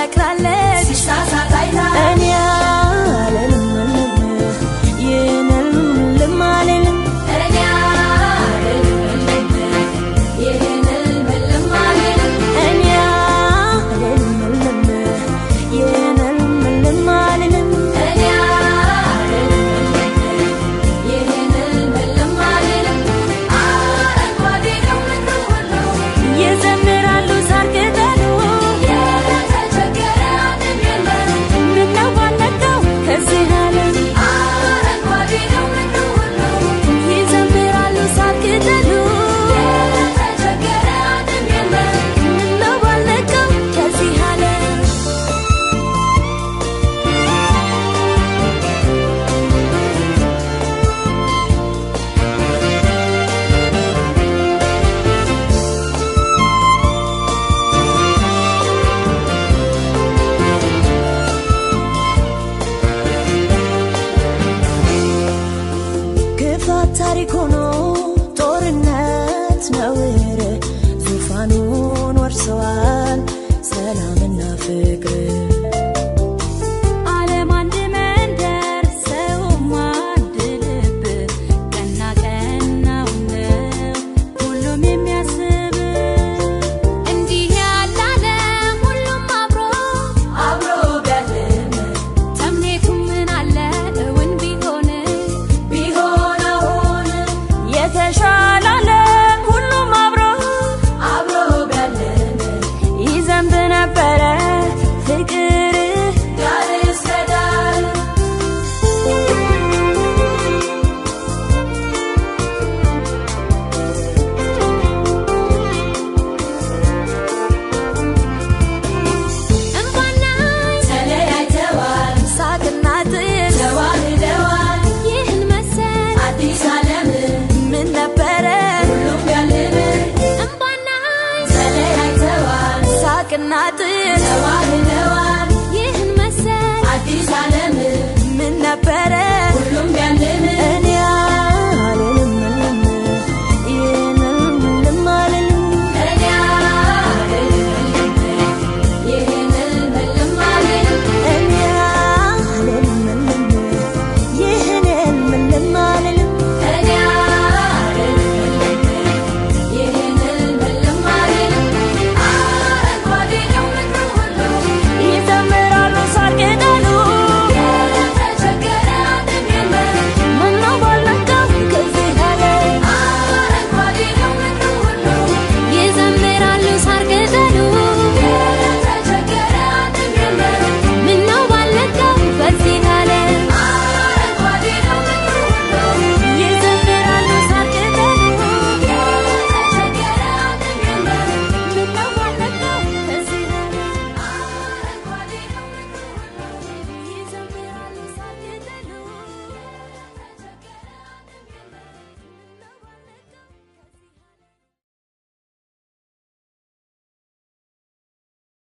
ትመክራለች ሲሳሳት አይታ እኔ አልልም ይህንን ልም አልልም እኔ አልልም ይህንን ልም አልልም እኔ አልልም ይህንን ልም አልልም እኔ አልልም ይህንን ልም አልልም አረንጓዴ ነው ምድሩ ሁሉ ይዘምራሉ ሳር ቅጠሉ የተቸገረ አንድም የለም ምነው ባልነካው ከዚህ ዓለም አረንጓዴ ነው ምድሩ ሁሉ ይዘምራሉ ሳር ቅጠሉ የተቸገረ አንድም የለም ምነው ባልነካው ከዚህ ዓለም ክፋት ታሪክ ሆኖ ጦርነት ነውር ዙፋኑን ወርሰዋል ሰላምና ፍቅር